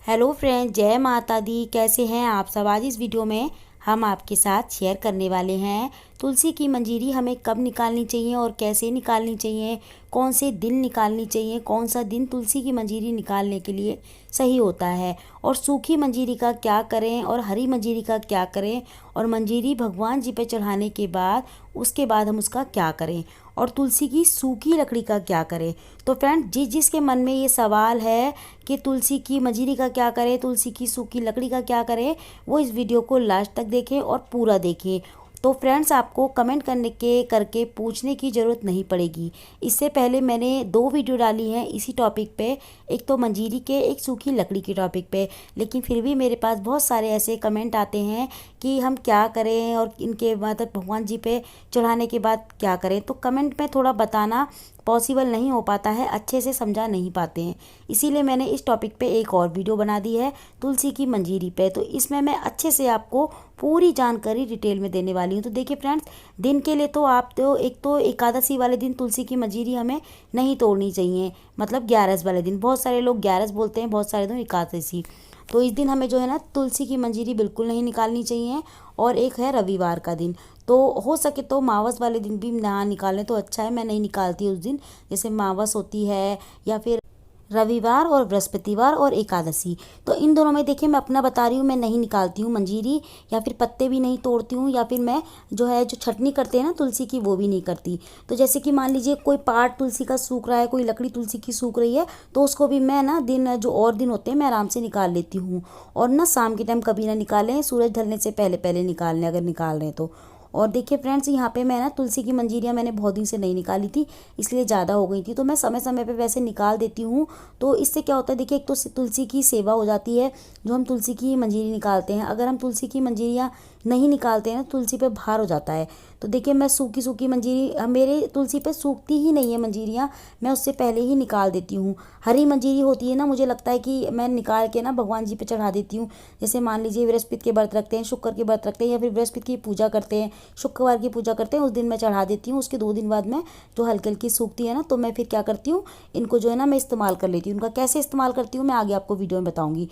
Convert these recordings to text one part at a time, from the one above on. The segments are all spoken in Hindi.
हेलो फ्रेंड, जय माता दी। कैसे हैं आप सब। आज इस वीडियो में हम आपके साथ शेयर करने वाले हैं तुलसी की मंजीरी हमें कब निकालनी चाहिए और कैसे निकालनी चाहिए, कौन से दिन निकालनी चाहिए, कौन सा दिन तुलसी की मंजीरी निकालने के लिए सही होता है, और सूखी मंजीरी का क्या करें और हरी मंजीरी का क्या करें, और मंजीरी भगवान जी पे चढ़ाने के बाद उसके बाद हम उसका क्या करें, और तुलसी की सूखी लकड़ी का क्या करें। तो फ्रेंड, जिसके मन में ये सवाल है कि तुलसी की मंजीरी का क्या करें, तुलसी की सूखी लकड़ी का क्या करें, वो इस वीडियो को लास्ट तक देखें और पूरा देखें। तो फ्रेंड्स, आपको कमेंट करके पूछने की ज़रूरत नहीं पड़ेगी। इससे पहले मैंने 2 वीडियो डाली हैं इसी टॉपिक पे, एक तो मंजीरी के, एक सूखी लकड़ी के टॉपिक पे। लेकिन फिर भी मेरे पास बहुत सारे ऐसे कमेंट आते हैं कि हम क्या करें और इनके मतलब भगवान जी पे चढ़ाने के बाद क्या करें। तो कमेंट में थोड़ा बताना पॉसिबल नहीं हो पाता है, अच्छे से समझा नहीं पाते हैं। इसीलिए मैंने इस टॉपिक पे एक और वीडियो बना दी है तुलसी की मंजीरी पे। तो इसमें मैं अच्छे से आपको पूरी जानकारी डिटेल में देने वाली हूँ। तो देखिए फ्रेंड्स, दिन के लिए तो आप तो एक तो एकादशी वाले दिन तुलसी की मंजीरी हमें नहीं तोड़नी चाहिए, मतलब 11 वाले दिन। बहुत सारे लोग 11 बोलते हैं, बहुत सारे तो एकादशी। तो इस दिन हमें जो है ना तुलसी की मंजीरी बिल्कुल नहीं निकालनी चाहिए। और एक है रविवार का दिन, तो हो सके तो मावस वाले दिन भी ना निकालें तो अच्छा है। मैं नहीं निकालती उस दिन, जैसे मावस होती है या फिर रविवार और बृहस्पतिवार और एकादशी। तो इन दोनों में देखिए, मैं अपना बता रही हूँ, मैं नहीं निकालती हूँ मंजीरी, या फिर पत्ते भी नहीं तोड़ती हूँ, या फिर मैं जो छटनी करते हैं ना तुलसी की, वो भी नहीं करती। तो जैसे कि मान लीजिए कोई पार्ट तुलसी का सूख रहा है, कोई लकड़ी तुलसी की सूख रही है, तो उसको भी मैं ना दिन जो और दिन होते हैं मैं आराम से निकाल लेती हूँ। और ना शाम के टाइम कभी ना निकालें, सूरज ढलने से पहले पहले निकाल लें अगर निकाल रहे हैं तो। और देखिए फ्रेंड्स, यहाँ पे मैं ना तुलसी की मंजीरियाँ मैंने बहुत दिन से नहीं निकाली थी, इसलिए ज़्यादा हो गई थी, तो मैं समय समय पे वैसे निकाल देती हूँ। तो इससे क्या होता है, देखिए एक तो तुलसी की सेवा हो जाती है जो हम तुलसी की मंजीरी निकालते हैं। अगर हम तुलसी की मंजीरियाँ नहीं निकालते हैं ना, तुलसी पे भार हो जाता है। तो देखिए, मैं सूखी सूखी मंजीरी, मेरे तुलसी पे सूखती ही नहीं है मंजीरियाँ, मैं उससे पहले ही निकाल देती हूँ। हरी मंजीरी होती है ना, मुझे लगता है कि मैं निकाल के ना भगवान जी पे चढ़ा देती हूँ। जैसे मान लीजिए बृहस्पति के व्रत रखते हैं, शुक्र के व्रत रखते हैं, या फिर बृहस्पति की पूजा करते हैं, शुक्रवार की पूजा करते हैं, उस दिन मैं चढ़ा देती हूँ। उसके 2 दिन बाद में जो हल्की हल्की सूखती है ना, तो मैं फिर क्या करती हूँ, इनको जो है ना मैं इस्तेमाल कर लेती हूँ। उनका कैसे इस्तेमाल करती हूँ मैं आगे आपको वीडियो में बताऊँगी।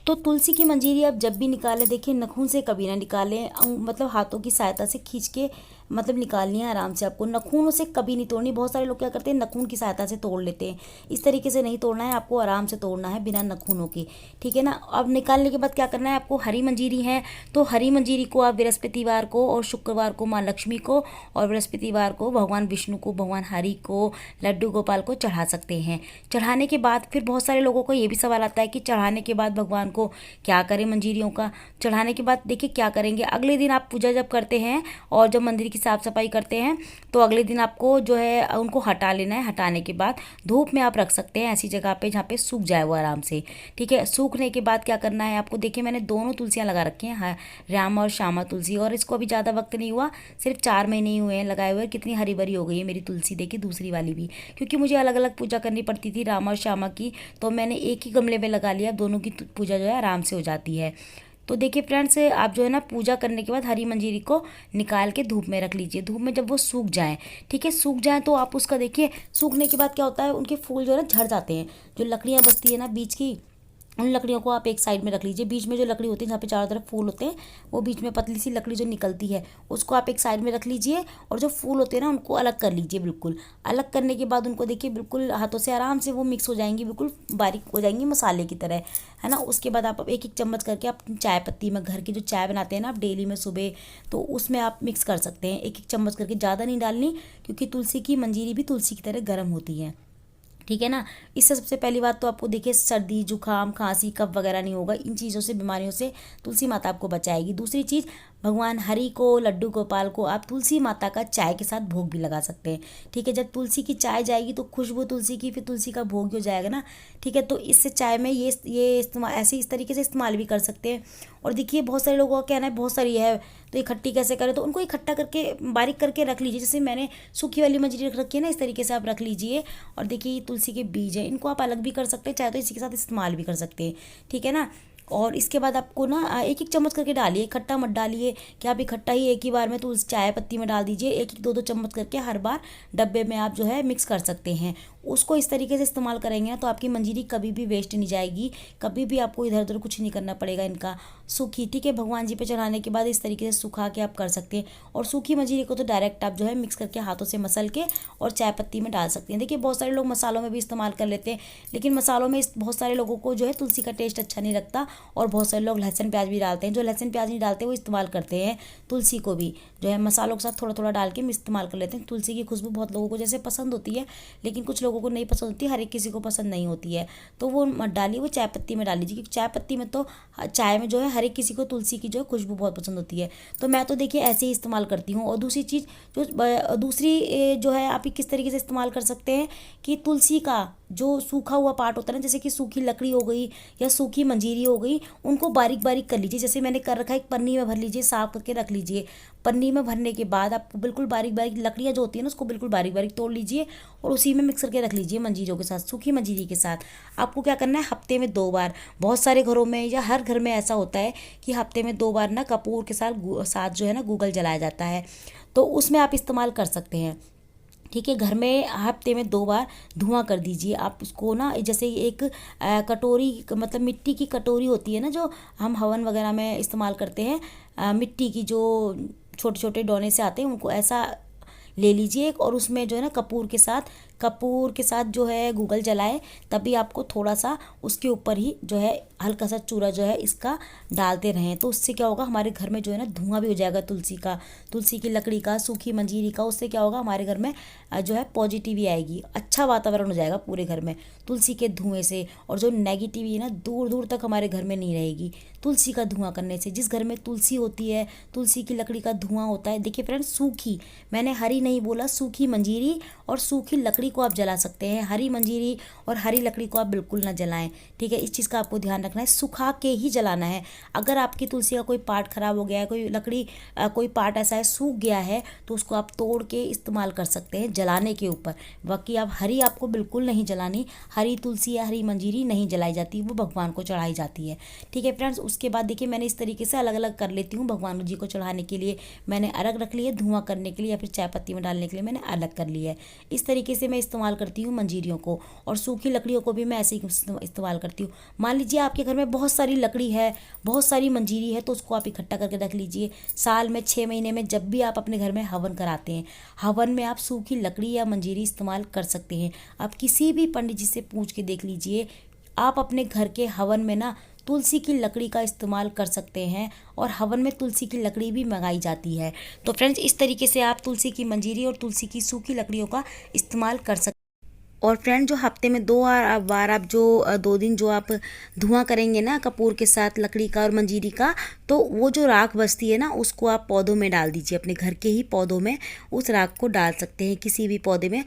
तो तुलसी की मंजीरी आप जब भी निकालें, देखिए नखून से कभी ना निकालें, मतलब हाथों की सहायता से खींच के मतलब निकालनी है आराम से। आपको नखूनों से कभी नहीं तोड़नी। बहुत सारे लोग क्या करते हैं, नखून की सहायता से तोड़ लेते हैं। इस तरीके से नहीं तोड़ना है, आपको आराम से तोड़ना है बिना नखूनों के, ठीक है ना। अब निकालने के बाद क्या करना है आपको, हरी मंजीरी है तो हरी मंजीरी को आप बृहस्पतिवार को और शुक्रवार को माँ लक्ष्मी को, और बृहस्पतिवार को भगवान विष्णु को, भगवान हरि को, लड्डू गोपाल को चढ़ा सकते हैं। चढ़ाने के बाद फिर बहुत सारे लोगों को ये भी सवाल आता है कि चढ़ाने के बाद भगवान को क्या करें मंजीरियों का। चढ़ाने के बाद देखिए क्या करेंगे, अगले दिन आप पूजा जब करते हैं और जब मंदिर की साफ सफाई करते हैं, तो अगले दिन आपको जो है उनको हटा लेना है। हटाने के बाद धूप में आप रख सकते हैं ऐसी जगह पे जहाँ पे सूख जाए वो आराम से, ठीक है। सूखने के बाद क्या करना है आपको, देखिए मैंने दोनों तुलसियाँ लगा रखी हैं, हाँ, राम और श्यामा तुलसी, और इसको अभी ज़्यादा वक्त नहीं हुआ, सिर्फ 4 महीने ही हुए हैं लगाए हुए। कितनी हरी भरी हो गई है मेरी तुलसी, देखिए दूसरी वाली भी, क्योंकि मुझे अलग अलग पूजा करनी पड़ती थी राम और श्यामा की, तो मैंने एक ही गमले में लगा लिया। दोनों की पूजा जो है आराम से हो जाती है। तो देखिए फ्रेंड्स, आप जो है ना पूजा करने के बाद हरी मंजीरी को निकाल के धूप में रख लीजिए। धूप में जब वो सूख जाए, ठीक है, सूख जाए तो आप उसका देखिए, सूखने के बाद क्या होता है, उनके फूल जो है ना झड़ जाते हैं। जो लकड़ियाँ बचती है ना बीच की, उन लकड़ियों को आप एक साइड में रख लीजिए। बीच में जो लकड़ी होती है जहाँ पे चारों तरफ फूल होते हैं, वो बीच में पतली सी लकड़ी जो निकलती है, उसको आप एक साइड में रख लीजिए। और जो फूल होते हैं ना, उनको अलग कर लीजिए। बिल्कुल अलग करने के बाद उनको देखिए बिल्कुल हाथों से आराम से वो मिक्स हो जाएंगी, बिल्कुल बारीक हो जाएंगी मसाले की तरह, है ना। उसके बाद आप एक एक चम्मच करके आप चाय पत्ती में, घर की जो चाय बनाते हैं ना आप डेली में सुबह, तो उसमें आप मिक्स कर सकते हैं। एक एक चम्मच करके, ज़्यादा नहीं डालनी, क्योंकि तुलसी की मंजीरी भी तुलसी की तरह गर्म होती है, ठीक है ना। इससे सबसे पहली बात तो आपको देखिए सर्दी जुकाम खांसी कफ वगैरह नहीं होगा। इन चीज़ों से, बीमारियों से तुलसी माता आपको बचाएगी। दूसरी चीज़, भगवान हरि को, लड्डू गोपाल को आप तुलसी माता का चाय के साथ भोग भी लगा सकते हैं, ठीक है। जब तुलसी की चाय जाएगी तो खुशबू तुलसी की, फिर तुलसी का भोग हो जाएगा ना, ठीक है। तो इससे चाय में ये इस्तेमाल ऐसे इस तरीके से इस्तेमाल भी कर सकते हैं। और देखिए बहुत सारे लोगों का कहना है बहुत सारी है, तो इकट्ठी कैसे करें, तो उनको इकट्ठा करके बारीक करके रख लीजिए। जैसे मैंने सूखी वाली मंजरी रख रखी है ना, इस तरीके से आप रख लीजिए। और देखिए ये तुलसी के बीज हैं, इनको आप अलग भी कर सकते हैं, चाहे तो इसी के साथ इस्तेमाल भी कर सकते हैं, ठीक है ना। और इसके बाद आपको ना एक एक चम्मच करके डालिए, इकट्ठा मत डालिए कि आप इकट्ठा ही एक ही बार में तो उस चाय पत्ती में डाल दीजिए। एक एक 2-2 चम्मच करके हर बार डब्बे में आप जो है मिक्स कर सकते हैं। उसको इस तरीके से इस्तेमाल करेंगे ना तो आपकी मंजीरी कभी भी वेस्ट नहीं जाएगी, कभी भी आपको इधर उधर कुछ नहीं करना पड़ेगा इनका। सूखी, ठीक है, भगवान जी पे चढ़ाने के बाद इस तरीके से सुखा के आप कर सकते हैं। और सूखी मंजीरी को तो डायरेक्ट आप जो है मिक्स करके हाथों से मसल के और चाय पत्ती में डाल सकते हैं। देखिए बहुत सारे लोग मसालों में भी इस्तेमाल कर लेते हैं, लेकिन मसालों में बहुत सारे लोगों को जो है तुलसी का टेस्ट अच्छा नहीं लगता, और बहुत सारे लोग लहसुन प्याज भी डालते हैं। जो लहसुन प्याज नहीं डालते वो इस्तेमाल करते हैं तुलसी को भी जो है मसालों के साथ थोड़ा थोड़ा डाल के इस्तेमाल कर लेते हैं। तुलसी की खुशबू बहुत लोगों को जैसे पसंद होती है, लेकिन कुछ लोगों को नहीं पसंद होती, हर एक किसी को पसंद नहीं होती है, तो वो मत डालिए, वो चाय पत्ती में डाल लीजिए, क्योंकि चाय पत्ती में तो चाय में जो है हर एक किसी को तुलसी की जो है खुशबू बहुत पसंद होती है। तो मैं तो देखिए ऐसे ही इस्तेमाल करती हूँ। और दूसरी चीज़ दूसरी जो है आप किस तरीके से इस्तेमाल कर सकते हैं कि तुलसी का जो सूखा हुआ पार्ट होता है ना, जैसे कि सूखी लकड़ी हो गई या सूखी मंजीरी हो गई, उनको बारीक बारीक कर लीजिए। जैसे मैंने कर रखा है, एक पन्नी में भर लीजिए, साफ करके रख लीजिए। पन्नी में भरने के बाद आपको बिल्कुल बारीक बारीक लकड़ियाँ जो होती है ना उसको बिल्कुल बारीक बारीक तोड़ लीजिए और उसी में मिक्स करके रख लीजिए मंजीरों के साथ, सूखी मंजीरी के साथ। आपको क्या करना है, हफ्ते में 2 बार, बहुत सारे घरों में या हर घर में ऐसा होता है कि हफ्ते में 2 बार ना कपूर के साथ जो है ना गूगल जलाया जाता है, तो उसमें आप इस्तेमाल कर सकते हैं। ठीक है, घर में हफ्ते में 2 बार धुआं कर दीजिए। आप उसको ना जैसे एक कटोरी, मतलब मिट्टी की कटोरी होती है ना जो हम हवन वगैरह में इस्तेमाल करते हैं, मिट्टी की जो छोटे छोटे डोने से आते हैं, उनको ऐसा ले लीजिए एक, और उसमें जो है ना कपूर के साथ जो है गूगल जलाए, तभी आपको थोड़ा सा उसके ऊपर ही जो है हल्का सा चूरा जो है इसका डालते रहें। तो उससे क्या होगा, हमारे घर में जो है ना धुआं भी हो जाएगा तुलसी की लकड़ी का, सूखी मंजीरी का। उससे क्या होगा, हमारे घर में जो है पॉजिटिविटी आएगी, अच्छा वातावरण हो जाएगा पूरे घर में तुलसी के धुएं से। और जो नेगेटिविटी है ना दूर दूर तक हमारे घर में नहीं रहेगी तुलसी का धुआं करने से। जिस घर में तुलसी होती है, तुलसी की लकड़ी का धुआं होता है। देखिए फ्रेंड्स, सूखी, मैंने हरी नहीं बोला, सूखी मंजीरी और सूखी लकड़ी को आप जला सकते हैं। हरी मंजीरी और हरी लकड़ी को आप बिल्कुल ना जलाएं, ठीक है, इस चीज़ का आपको ध्यान रखना है, सुखा के ही जलाना है। अगर आपकी तुलसी का कोई पार्ट खराब हो गया है, कोई लकड़ी कोई पार्ट ऐसा है सूख गया है, तो उसको आप तोड़ के इस्तेमाल कर सकते हैं जलाने के ऊपर। बाकी आप हरी आपको बिल्कुल नहीं जलानी, हरी तुलसी या हरी मंजीरी नहीं जलाई जाती, वो भगवान को चढ़ाई जाती है। ठीक है फ्रेंड्स, उसके बाद देखिए मैंने इस तरीके से अलग अलग कर लेती हूँ। भगवान जी को चढ़ाने के लिए मैंने अलग रख लिया, धुआं करने के लिए या फिर चाय पत्ती में डालने के लिए मैंने अलग कर लिया है। इस तरीके से मैं इस्तेमाल करती हूँ मंजीरियों को, और सूखी लकड़ियों को भी मैं ऐसे ही इस्तेमाल करती हूँ। मान लीजिए आपके घर में बहुत सारी लकड़ी है, बहुत सारी मंजीरी है, तो उसको आप इकट्ठा करके रख लीजिए। साल में 6 महीने में जब भी आप अपने घर में हवन कराते हैं, हवन में आप सूखी लकड़ी या मंजीरी इस्तेमाल कर सकते हैं। आप किसी भी पंडित जी से पूछ के देख लीजिए, आप अपने घर के हवन में ना तुलसी की लकड़ी का इस्तेमाल कर सकते हैं, और हवन में तुलसी की लकड़ी भी मंगाई जाती है। तो फ्रेंड्स, इस तरीके से आप तुलसी की मंजीरी और तुलसी की सूखी लकड़ियों का इस्तेमाल कर सकते हैं। और फ्रेंड, जो हफ्ते में 2 बार आप जो 2 दिन जो आप धुआं करेंगे ना कपूर के साथ लकड़ी का और मंजीरी का, तो वो जो राख बचती है ना उसको आप पौधों में डाल दीजिए। अपने घर के ही पौधों में उस राख को डाल सकते हैं, किसी भी पौधे में।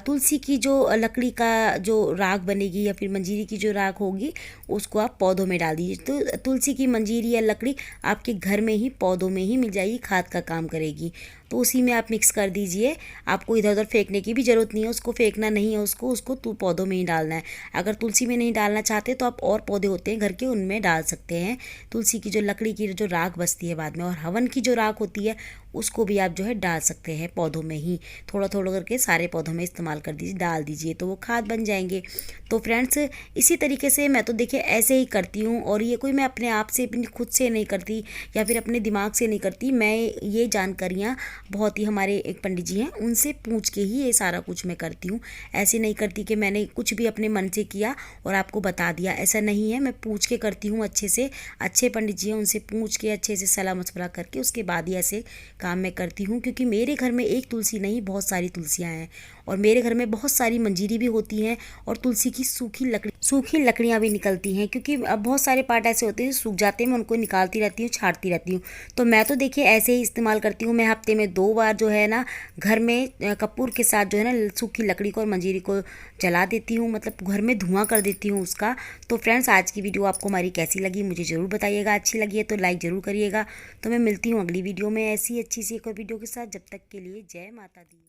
तुलसी की जो लकड़ी का जो राख बनेगी या फिर मंजीरी की जो राख होगी उसको आप पौधों में डाल दीजिए। तो तुलसी की मंजीरी या लकड़ी आपके घर में ही पौधों में ही मिल जाएगी, खाद का काम करेगी। तो उसी में आप मिक्स कर दीजिए। आपको इधर उधर फेंकने की भी ज़रूरत नहीं है, उसको फेंकना नहीं है, उसको पौधों में ही डालना है। अगर तुलसी में नहीं डालना चाहते तो आप और पौधे होते हैं घर के, उनमें डाल सकते हैं। तुलसी की जो लकड़ी की जो राख बचती है बाद में, और हवन की जो राख होती है उसको भी आप जो है डाल सकते हैं पौधों में ही। थोड़ा थोड़ा करके सारे पौधों में इस्तेमाल कर दीजिए, डाल दीजिए, तो वो खाद बन जाएंगे। तो फ्रेंड्स, इसी तरीके से मैं तो देखिए ऐसे ही करती हूँ, और ये कोई मैं अपने आप से अपनी खुद से नहीं करती या फिर अपने दिमाग से नहीं करती। मैं ये जानकारियाँ बहुत ही हमारे एक पंडित जी हैं उनसे पूछ के ही ये सारा कुछ मैं करती हूँ। ऐसे नहीं करती कि मैंने कुछ भी अपने मन से किया और आपको बता दिया, ऐसा नहीं है। मैं पूछ के करती हूँ अच्छे से, अच्छे पंडित जी हैं उनसे पूछ के अच्छे से सलाह मशवरा करके उसके बाद ही ऐसे काम मैं करती हूँ। क्योंकि मेरे घर में एक तुलसी नहीं, बहुत सारी तुलसियाँ हैं, और मेरे घर में बहुत सारी मंजीरी भी होती हैं, और तुलसी की सूखी लकड़ियाँ भी निकलती हैं। क्योंकि अब बहुत सारे पार्ट ऐसे होते हैं सूख जाते हैं, मैं उनको निकालती रहती हूँ, छाँटती रहती हूँ। तो मैं तो देखिए ऐसे ही इस्तेमाल करती हूँ। मैं हफ्ते में 2 बार जो है ना घर में कपूर के साथ जो है ना सूखी लकड़ी को और मंजीरी को जला देती हूँ, मतलब घर में धुआं कर देती हूँ उसका। तो फ्रेंड्स, आज की वीडियो आपको हमारी कैसी लगी मुझे ज़रूर बताइएगा। अच्छी लगी है तो लाइक ज़रूर करिएगा। तो मैं मिलती हूँ अगली वीडियो में ऐसी अच्छी सी एक और वीडियो के साथ। जब तक के लिए जय माता दी।